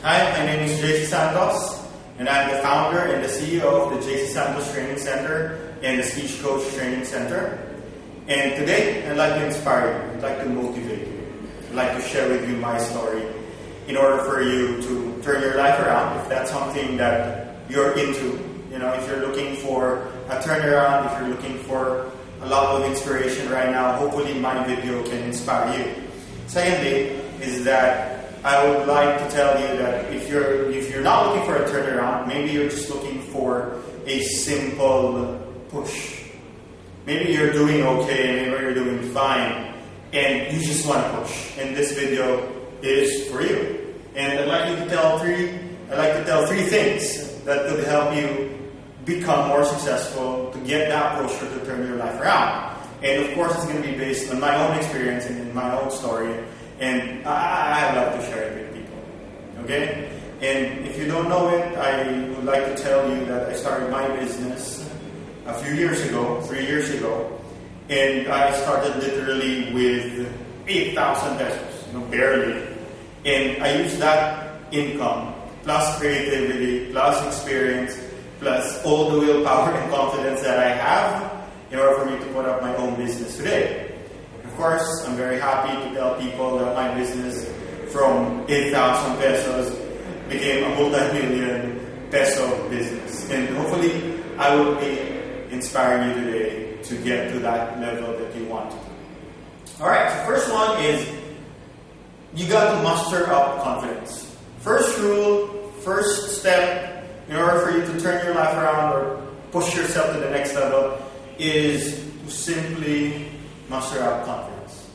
Hi, my name is JC Santos, and I'm the founder and the CEO of the JC Santos Training Center and the Speech Coach Training Center. And today, I'd like to inspire you, I'd like to motivate you, I'd like to share with you my story in order for you to turn your life around if that's something that you're into. You know, if you're looking for a turnaround, if you're looking for a lot of inspiration right now, hopefully my video can inspire you. Secondly, is that I would like to tell you that if you're not looking for a turnaround, maybe you're just looking for a simple push. Maybe you're doing okay, maybe you're doing fine, and you just want to push. And this video is for you. And I'd like to tell three things that could help you become more successful, to get that push or to turn your life around. And of course, it's going to be based on my own experience and in my own story. And I love to share it with people. Okay? And if you don't know it, I would like to tell you that I started my business a few years ago, 3 years ago. And I started literally with 8,000 pesos, barely. And I used that income, plus creativity, plus experience, plus all the willpower and confidence that I have in order for me to put up my own business today. Of course, I'm very happy to tell people that my business from 8,000 pesos became a multi-million peso business. And hopefully, I will be inspiring you today to get to that level that you want to do. Alright, so first one is, you got to muster up confidence. First rule, first step, in order for you to turn your life around or push yourself to the next level, is to simply muster up confidence.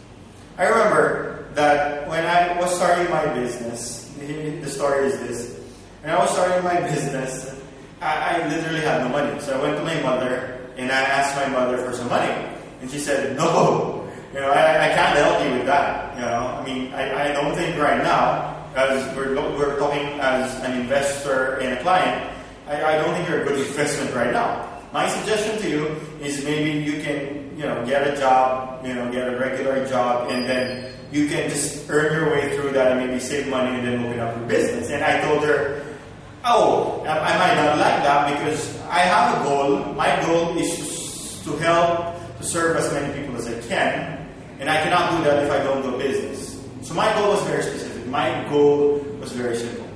I remember that when I was starting my business, the story is this. When I was starting my business, I literally had no money. So I went to my mother and I asked my mother for some money. And she said, no, I can't help you with that. I don't think right now, as we're talking as an investor and a client, I don't think you're a good investment right now. My suggestion to you is maybe you can, get a job, get a regular job, and then you can just earn your way through that and maybe save money and then open up your business. And I told her, I might not like that because I have a goal. My goal is to help, to serve as many people as I can, and I cannot do that if I don't do business. So my goal was very specific. My goal was very simple.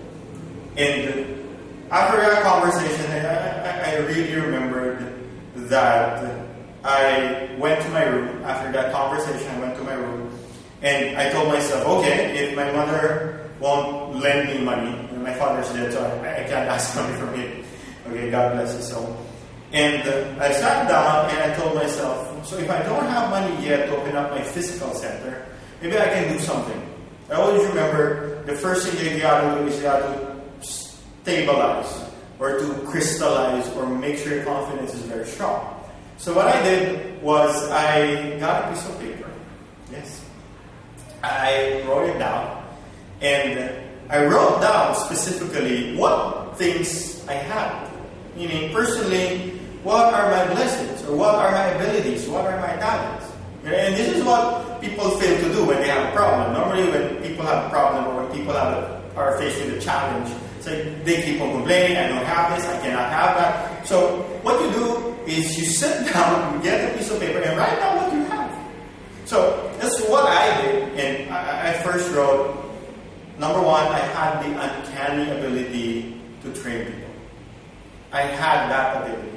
And after that conversation, I really remembered that I went to my room. After that conversation, I went to my room and I told myself, okay, if my mother won't lend me money, and my father's dead, so I can't ask money from him. Okay, God bless his soul. And I sat down and I told myself, so if I don't have money yet to open up my physical center, maybe I can do something. I always remember the first thing you got to do is you got to stabilize or to crystallize or make sure your confidence is very strong. So what I did was I got a piece of paper. Yes. I wrote it down and I wrote down specifically what things I had. Meaning personally, what are my blessings or what are my abilities, what are my talents? And this is what people fail to do when they have a problem. Normally when people have a problem or when people are faced with a challenge, so they keep on complaining, I don't have this, I cannot have that. So what you do is you sit down, you get a piece of paper and write down what you have. So that's what I did. And I first wrote, number one, I had the uncanny ability to train people. I had that ability.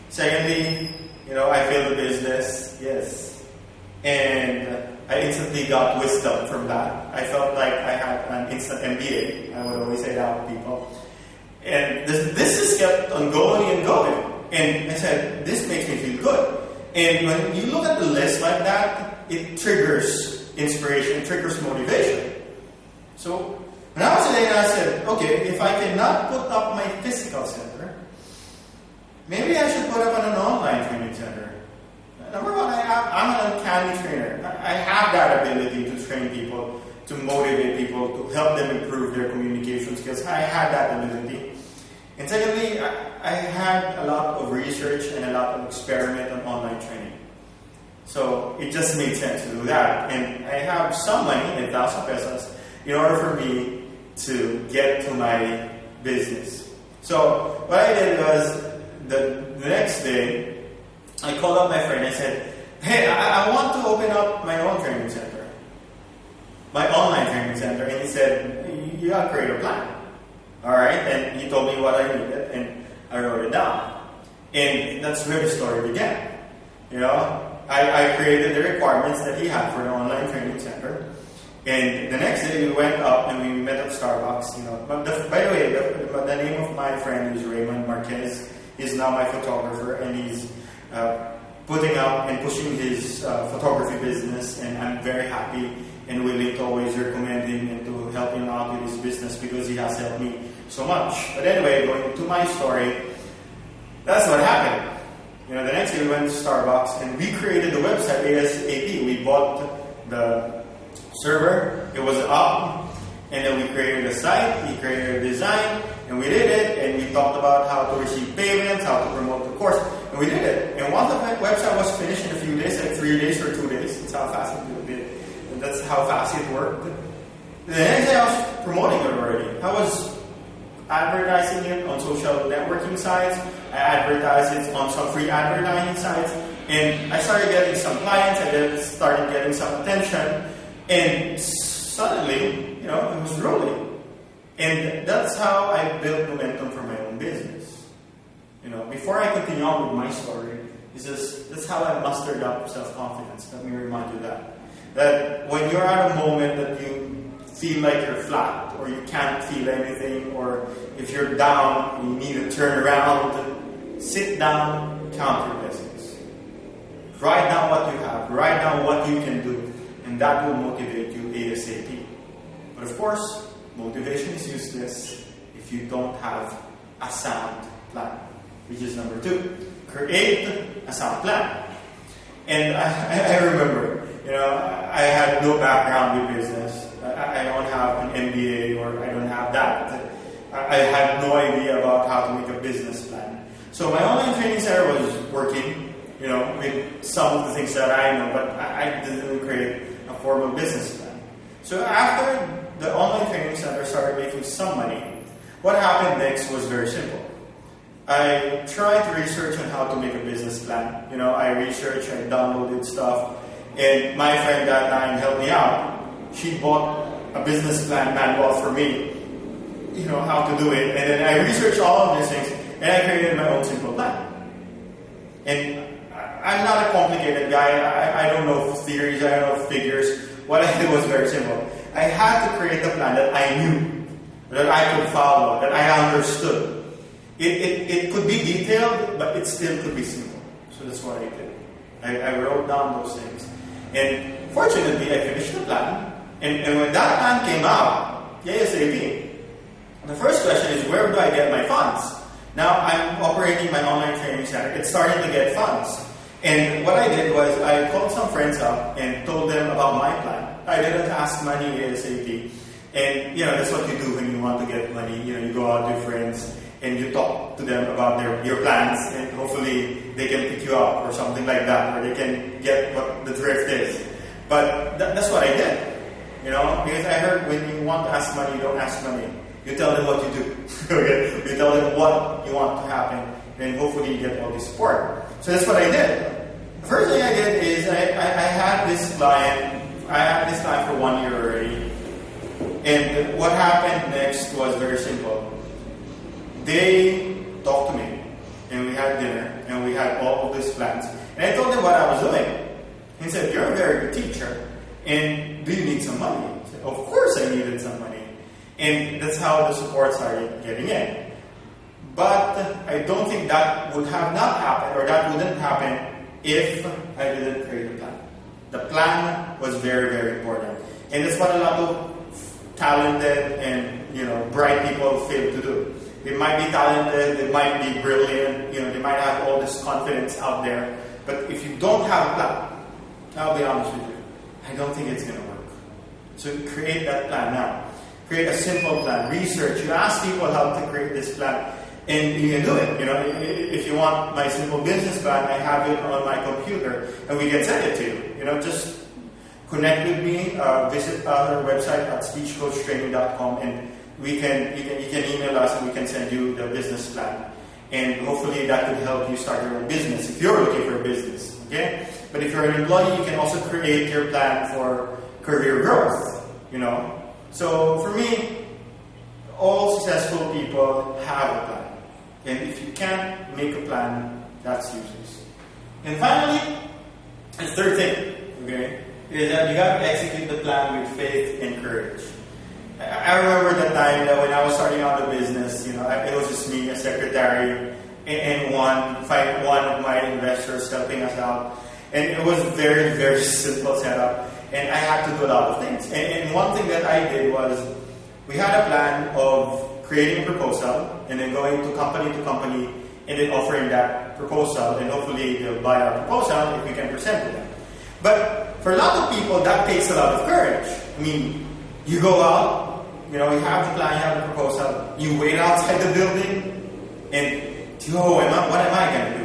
Secondly, I failed the business, yes. And I instantly got wisdom from that. I felt like I had an instant MBA. I would always say that to people. And this just kept on going and going. And I said, this makes me feel good. And when you look at the list like that, it triggers inspiration, it triggers motivation. So when I was there, I said, okay, if I cannot put up my physical center, maybe I should put up an online training center. Number one, I'm an uncanny trainer. I have that ability to train people, to motivate people, to help them improve their communication skills. I had that ability. And secondly, I had a lot of research and a lot of experiment on online training. So it just made sense to do that. And I have some money, 8,000 pesos, in order for me to get to my business. So what I did was the next day, I called up my friend and I said, hey, I want to open up my own training center, my online training center. And he said, you got to create a plan. All right, and he told me what I needed, and I wrote it down. And that's where the story began. You know, I created the requirements that he had for the online training center. And the next day we went up and we met at Starbucks. You know, but by the way, the name of my friend is Raymond Marquez. He's now my photographer, and he's putting out and pushing his photography business. And I'm very happy and willing to always recommend him and to help him out with his business because he has helped me so much. But anyway, going to my story, that's what happened. You know, the next day we went to Starbucks and we created the website ASAP. We bought the server, it was up, and then we created a site, we created a design, and we did it, and we talked about how to receive payments, how to promote the course, and we did it. And once the website was finished in a few days, like 3 days or 2 days, that's how fast it did. And that's how fast it worked. The next day I was promoting it already. I was advertising it on social networking sites. I advertised it on some free advertising sites, and I started getting some clients. I started getting some attention, and suddenly, you know, it was rolling. And that's how I built momentum for my own business. You know, before I continue on with my story, that's how I mustered up self-confidence. Let me remind you that when you're at a moment that you feel like you're flat, or you can't feel anything, or if you're down, you need to turn around, sit down, count your blessings. Write down what you have, write down what you can do, and that will motivate you ASAP. But of course, motivation is useless if you don't have a sound plan, which is number 2. Create a sound plan. And I remember, you know, I had no background in business. I don't have an MBA, or I don't have that. I had no idea about how to make a business plan. So my online training center was working, you know, with some of the things that I know, but I didn't create a formal business plan. So after the online training center started making some money, what happened next was very simple. I tried to research on how to make a business plan. You know, I researched, I downloaded stuff, and my friend that time helped me out. She bought a business plan manual for me, you know, how to do it. And then I researched all of these things, and I created my own simple plan. And I'm not a complicated guy. I don't know theories, I don't know figures. What I did was very simple. I had to create a plan that I knew, that I could follow, that I understood. It could be detailed, but it still could be simple. So that's what I did. I wrote down those things. And fortunately, I finished the plan. And when that plan came out, ASAP, the first question is, where do I get my funds? Now I'm operating my online training center. It's starting to get funds. And what I did was I called some friends up and told them about my plan. I didn't ask money ASAP. And, you know, that's what you do when you want to get money. You know, you go out with friends and you talk to them about your plans, and hopefully they can pick you up or something like that, or they can get what the drift is. But that's what I did. You know, because I heard when you want to ask money, you don't ask money. You tell them what you do. Okay? You tell them what you want to happen, and hopefully you get all the support. So that's what I did. The first thing I did is I had this client. I had this client for 1 year already. And what happened next was very simple. They talked to me, and we had dinner, and we had all of these plans. And I told them what I was doing. He said, "You're a very good teacher, and do you need some money?" I said, "Of course I needed some money." And that's how the support started getting in. But I don't think that would have not happened, or that wouldn't happen if I didn't create a plan. The plan was very, very important. And that's what a lot of talented and, you know, bright people fail to do. They might be talented, they might be brilliant, you know, they might have all this confidence out there. But if you don't have a plan, I'll be honest with you, I don't think it's going to work. So create that plan now. Create a simple plan. Research. You ask people how to create this plan, and you can do it. You know, if you want my simple business plan, I have it on my computer, and we can send it to you. You know, just connect with me. Visit our website at speechcoachtraining.com and you can email us and we can send you the business plan. And hopefully that could help you start your own business if you're looking for a business. Okay? But if you're an employee, you can also create your plan for career growth. So for me, all successful people have a plan. And if you can't make a plan, that's useless. And finally, the third thing, okay, is that you got to execute the plan with faith and courage. I remember the time that when I was starting out the business, it was just me, a secretary, and one of my investors helping us out. And it was very, very simple setup. And I had to do a lot of things. And one thing that I did was, we had a plan of creating a proposal and then going to company and then offering that proposal, and hopefully they'll buy our proposal if we can present to them. But for a lot of people, that takes a lot of courage. I mean, you go out, you have the plan, you have the proposal, you wait outside the building, and what am I going to do?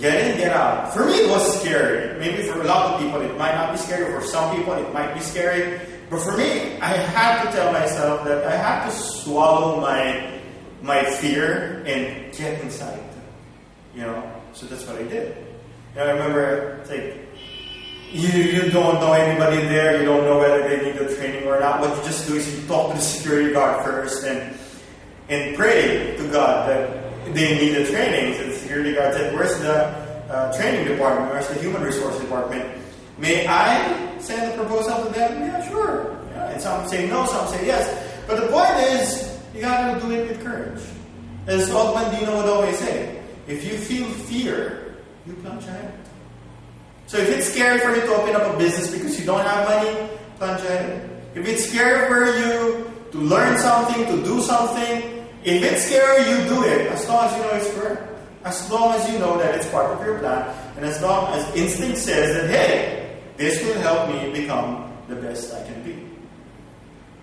Get in, get out. For me, it was scary. Maybe for a lot of people, it might not be scary. For some people, it might be scary. But for me, I had to tell myself that I had to swallow my fear and get inside. So that's what I did. I remember, it's like, you don't know anybody there, you don't know whether they need the training or not. What you just do is you talk to the security guard first and pray to God that they need the training. So the security guard said, where's the training department? Where's the human resource department? May I send the proposal to them? Yeah, sure. And some say no, some say yes. But the point is, you got to do it with courage. As Old Mandino would always say, if you feel fear, you plunge ahead. So if it's scary for you to open up a business because you don't have money, plunge ahead. If it's scary for you to learn something, to do something, if it's scary, you do it. As long as you know it's correct. As long as you know that it's part of your plan. And as long as instinct says that, hey, this will help me become the best I can be.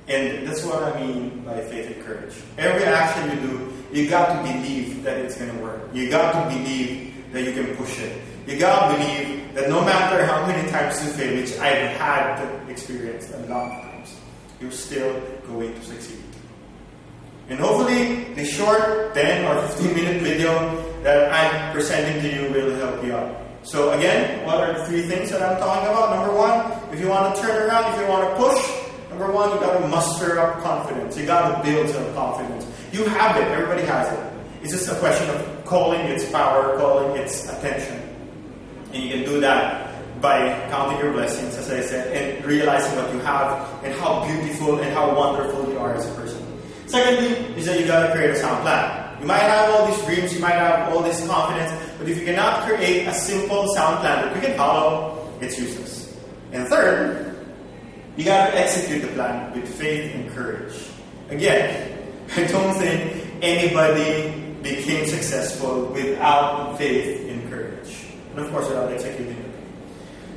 And that's what I mean by faith and courage. Every action you do, you got to believe that it's going to work. You got to believe that you can push it. You got to believe that no matter how many times you fail, which I've had the experience a lot of times, you're still going to succeed. And hopefully, the short 10 or 15-minute video that I'm presenting to you will help you out. So again, what are the 3 things that I'm talking about? Number 1, if you want to turn around, if you want to push, number 1, you got to muster up confidence. You got to build self-confidence. You have it. Everybody has it. It's just a question of calling its power, calling its attention. And you can do that by counting your blessings, as I said, and realizing what you have and how beautiful and how wonderful you are as a person. Secondly, is that you got to create a sound plan. You might have all these dreams, you might have all this confidence, but if you cannot create a simple sound plan that you can follow, it's useless. And third, you got to execute the plan with faith and courage. Again, I don't think anybody became successful without faith and courage. And of course, without executing it.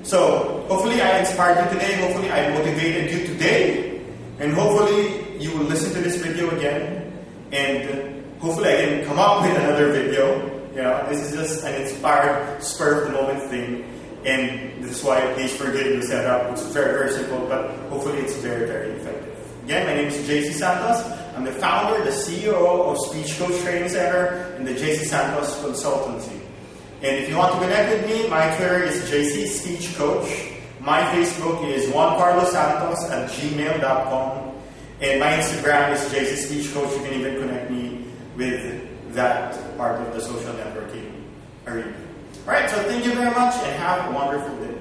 So, hopefully I inspired you today. Hopefully I motivated you today. And hopefully you will listen to this video again. And hopefully I can come up with another video. This is just an inspired, spur of the moment thing. And this is why please forgive the setup. It's very, very simple, but hopefully it's very, very effective. Again, my name is JC Santos. I'm the founder, the CEO of Speech Coach Training Center and the JC Santos Consultancy. And if you want to connect with me, my Twitter is JC Speech Coach. My Facebook is juancarlossantos@gmail.com. And my Instagram is JC Speech Coach. You can even connect me with that part of the social networking arena. Alright, so thank you very much and have a wonderful day.